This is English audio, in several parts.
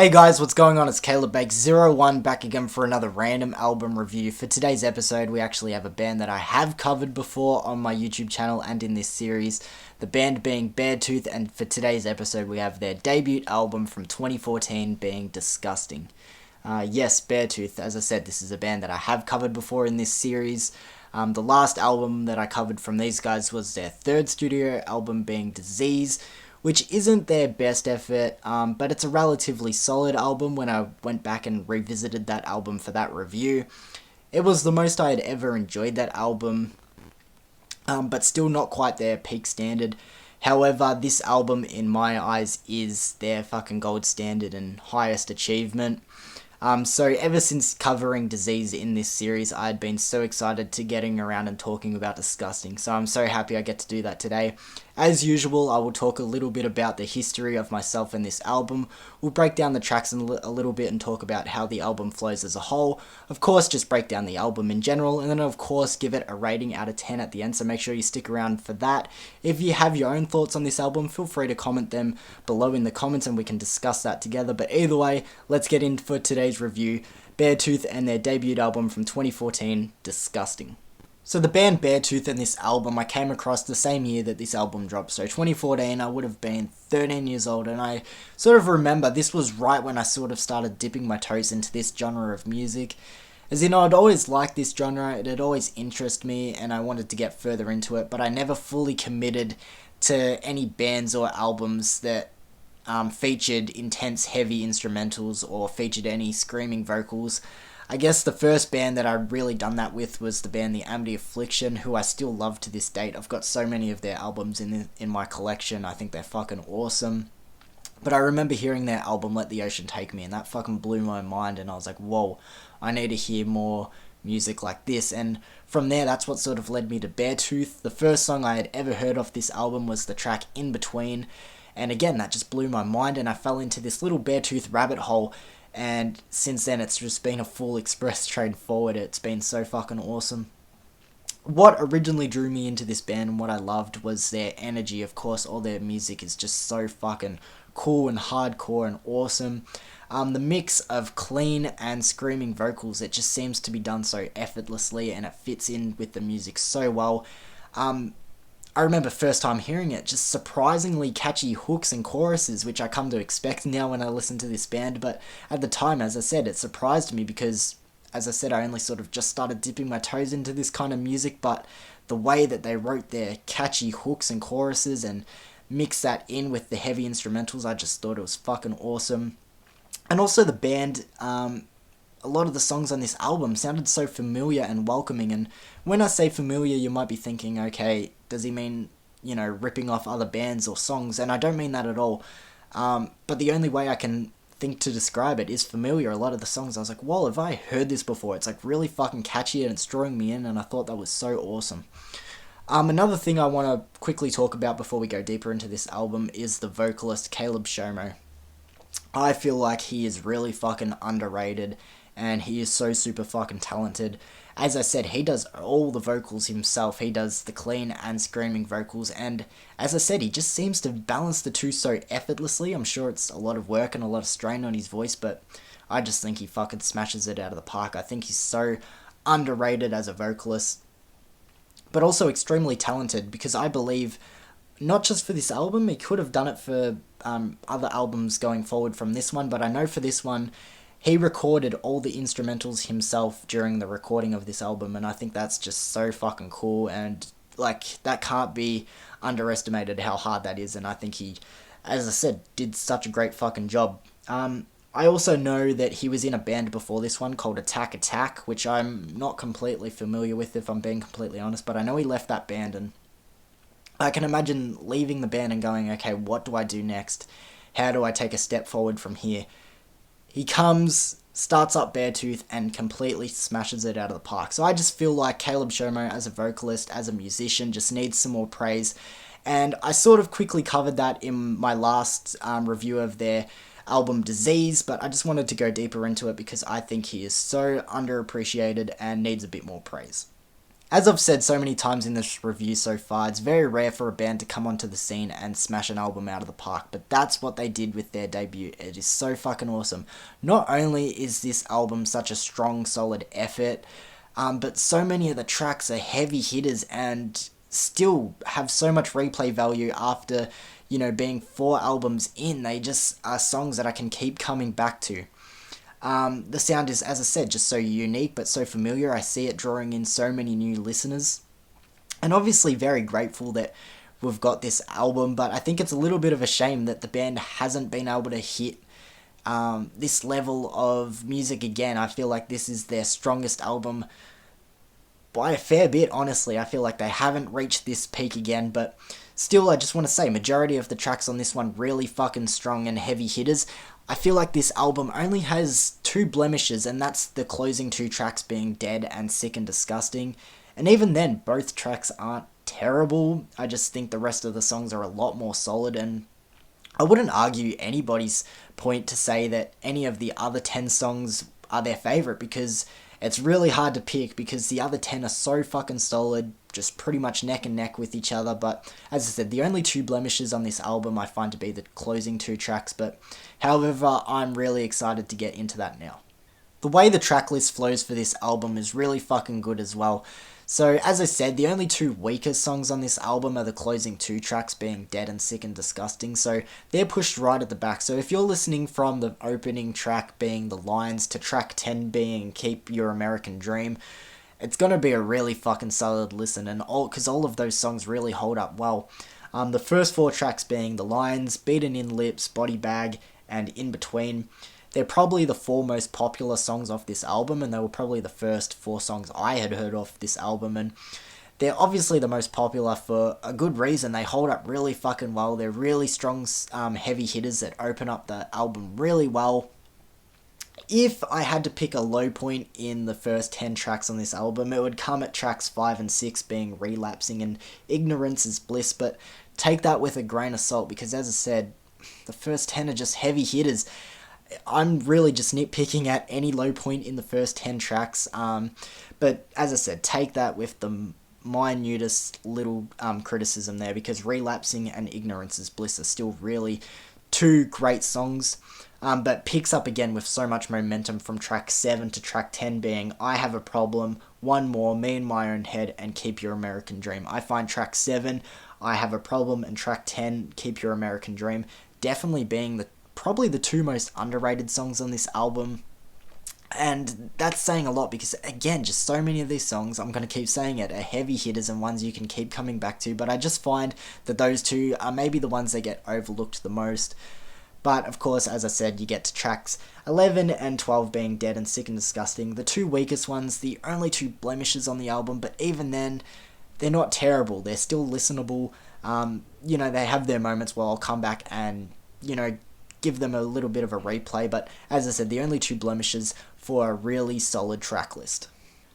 Hey guys, what's going on? It's Caleb Bake01 back again for another random album review. For today's episode, we actually have a band that I have covered before on my YouTube channel and in this series. The band being Beartooth, and for today's episode, we have their debut album from 2014 being Disgusting. Yes, Beartooth, as I said, this is a band that I have covered before in this series. The last album that I covered from these guys was their third studio album being Disease, which isn't their best effort, but it's a relatively solid album when I went back and revisited that album for that review. It was the most I had ever enjoyed that album, but still not quite their peak standard. However, this album, in my eyes, is their fucking gold standard and highest achievement. So ever since covering Disease in this series, I had been so excited to getting around and talking about Disgusting, so I'm so happy I get to do that today. As usual, I will talk a little bit about the history of myself and this album. We'll break down the tracks in a little bit and talk about how the album flows as a whole. Of course, just break down the album in general, and then of course give it a rating out of 10 at the end, so make sure you stick around for that. If you have your own thoughts on this album, feel free to comment them below in the comments and we can discuss that together. But either way, let's get in for today's review. Beartooth and their debut album from 2014, Disgusting. So the band Beartooth and this album I came across the same year that this album dropped. So 2014, I would have been 13 years old, and I sort of remember this was right when I sort of started dipping my toes into this genre of music. As in, I'd always liked this genre, it had always interested me, and I wanted to get further into it, but I never fully committed to any bands or albums that featured intense, heavy instrumentals or featured any screaming vocals. I guess the first band that I really done that with was the band The Amity Affliction, who I still love to this date. I've got so many of their albums in my collection. I think they're fucking awesome. But I remember hearing their album Let the Ocean Take Me, and that fucking blew my mind, and I was like, whoa, I need to hear more music like this. And from there, that's what sort of led me to Beartooth. The first song I had ever heard off this album was the track In Between, and again, that just blew my mind, and I fell into this little Beartooth rabbit hole. And since then, it's just been a full express train forward. It's been so fucking awesome. What originally drew me into this band and what I loved was their energy. Of course, all their music is just so fucking cool and hardcore and awesome. The mix of clean and screaming vocals, it just seems to be done so effortlessly, and it fits in with the music so well. I remember first time hearing it, just surprisingly catchy hooks and choruses, which I come to expect now when I listen to this band, but at the time, as I said, it surprised me because, as I said, I only sort of just started dipping my toes into this kind of music, but the way that they wrote their catchy hooks and choruses and mixed that in with the heavy instrumentals, I just thought it was fucking awesome. And also the band, a lot of the songs on this album sounded so familiar and welcoming, and when I say familiar, you might be thinking, okay, does he mean, ripping off other bands or songs? And I don't mean that at all, but the only way I can think to describe it is familiar. A lot of the songs, I was like, whoa, have I heard this before? It's like really fucking catchy and it's drawing me in, and I thought that was so awesome. Another thing I want to quickly talk about before we go deeper into this album is the vocalist Caleb Shomo. I feel like he is really fucking underrated, and he is so super fucking talented. As I said, he does all the vocals himself. He does the clean and screaming vocals, and as I said, he just seems to balance the two so effortlessly. I'm sure it's a lot of work and a lot of strain on his voice, but I just think he fucking smashes it out of the park. I think he's so underrated as a vocalist, but also extremely talented, because I believe, not just for this album, he could have done it for other albums going forward from this one, but I know for this one, he recorded all the instrumentals himself during the recording of this album, and I think that's just so fucking cool, and that can't be underestimated how hard that is, and I think he, as I said, did such a great fucking job. I also know that he was in a band before this one called Attack Attack, which I'm not completely familiar with, if I'm being completely honest, but I know he left that band, and I can imagine leaving the band and going, okay, what do I do next? How do I take a step forward from here? He comes, starts up Beartooth, and completely smashes it out of the park. So I just feel like Caleb Shomo, as a vocalist, as a musician, just needs some more praise. And I sort of quickly covered that in my last review of their album Disease, but I just wanted to go deeper into it because I think he is so underappreciated and needs a bit more praise. As I've said so many times in this review so far, it's very rare for a band to come onto the scene and smash an album out of the park, but that's what they did with their debut. It is so fucking awesome. Not only is this album such a strong, solid effort, but so many of the tracks are heavy hitters and still have so much replay value after, being 4 albums in. They just are songs that I can keep coming back to. The sound is, as I said, just so unique but so familiar. I see it drawing in so many new listeners. And obviously very grateful that we've got this album, but I think it's a little bit of a shame that the band hasn't been able to hit this level of music again. I feel like this is their strongest album by a fair bit, honestly. I feel like they haven't reached this peak again, but still, I just want to say, majority of the tracks on this one really fucking strong and heavy hitters. I feel like this album only has 2 blemishes, and that's the closing 2 tracks being Dead and Sick and Disgusting. And even then, both tracks aren't terrible. I just think the rest of the songs are a lot more solid, and I wouldn't argue anybody's point to say that any of the other 10 songs are their favourite, because it's really hard to pick because the other 10 are so fucking solid, just pretty much neck and neck with each other. But as I said, the only 2 blemishes on this album I find to be the closing 2 tracks, but however, I'm really excited to get into that now. The way the track list flows for this album is really fucking good as well. So, as I said, the only 2 weaker songs on this album are the closing 2 tracks being Dead and Sick and Disgusting, so they're pushed right at the back. So if you're listening from the opening track being The Lines to track 10 being Keep Your American Dream, it's gonna be a really fucking solid listen, and because all of those songs really hold up well. The first 4 tracks being The Lines, Beaten in Lips, Body Bag, and In Between. They're probably the 4 most popular songs off this album, and they were probably the first 4 songs I had heard off this album, and they're obviously the most popular for a good reason. They hold up really fucking well. They're really strong, heavy hitters that open up the album really well. If I had to pick a low point in the first 10 tracks on this album, it would come at tracks 5 and 6 being Relapsing and Ignorance is Bliss, but take that with a grain of salt, because as I said, the first 10 are just heavy hitters. I'm really just nitpicking at any low point in the first 10 tracks, but as I said, take that with the minutest little criticism there, because Relapsing and Ignorance is Bliss are still really 2 great songs, but picks up again with so much momentum from track 7 to track 10 being I Have a Problem, One More, Me in My Own Head, and Keep Your American Dream. I find track 7, I Have a Problem, and track 10, Keep Your American Dream, definitely being probably the 2 most underrated songs on this album. And that's saying a lot, because again, just so many of these songs, I'm going to keep saying it, are heavy hitters and ones you can keep coming back to, but I just find that those 2 are maybe the ones that get overlooked the most. But of course, as I said, you get to tracks 11 and 12 being Dead and Sick and Disgusting, the 2 weakest ones, the only 2 blemishes on the album, but even then, they're not terrible. They're still listenable. They have their moments where I'll come back and, give them a little bit of a replay, but as I said, the only 2 blemishes for a really solid track list.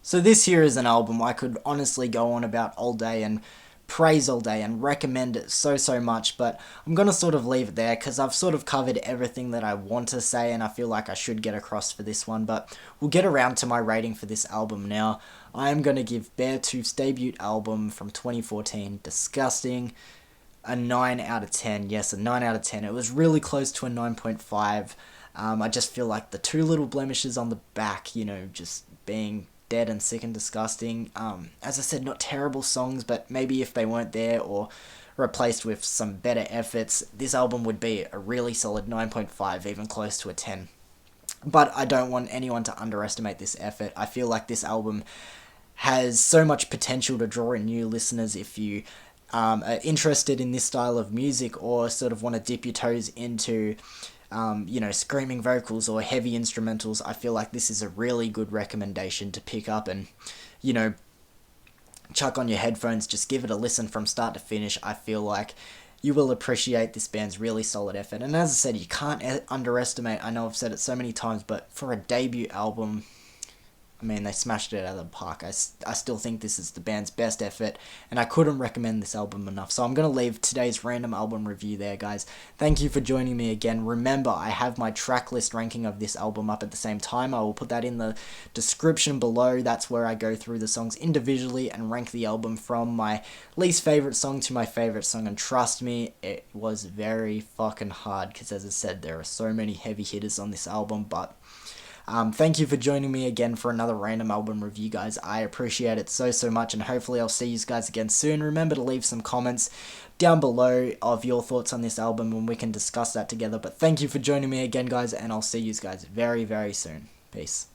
So this here is an album I could honestly go on about all day and praise all day and recommend it so much, but I'm going to sort of leave it there because I've sort of covered everything that I want to say and I feel like I should get across for this one, but we'll get around to my rating for this album now. I am going to give Beartooth's debut album from 2014, Disgusting, a 9 out of 10. Yes, a 9 out of 10. It was really close to a 9.5. I just feel like the 2 little blemishes on the back, just being Dead and Sick and Disgusting. As I said, not terrible songs, but maybe if they weren't there or replaced with some better efforts, this album would be a really solid 9.5, even close to a 10. But I don't want anyone to underestimate this effort. I feel like this album has so much potential to draw in new listeners if you are interested in this style of music or sort of want to dip your toes into screaming vocals or heavy instrumentals. I feel like this is a really good recommendation to pick up and, chuck on your headphones, just give it a listen from start to finish. I feel like you will appreciate this band's really solid effort. And as I said, you can't underestimate, I know I've said it so many times, but for a debut album, I mean, they smashed it out of the park. I still think this is the band's best effort, and I couldn't recommend this album enough. So I'm going to leave today's random album review there, guys. Thank you for joining me again. Remember, I have my track list ranking of this album up at the same time. I will put that in the description below. That's where I go through the songs individually and rank the album from my least favorite song to my favorite song. And trust me, it was very fucking hard because, as I said, there are so many heavy hitters on this album, but thank you for joining me again for another random album review, guys. I appreciate it so much, and hopefully I'll see you guys again soon. Remember to leave some comments down below of your thoughts on this album, and we can discuss that together. But thank you for joining me again, guys, and I'll see you guys very soon. Peace.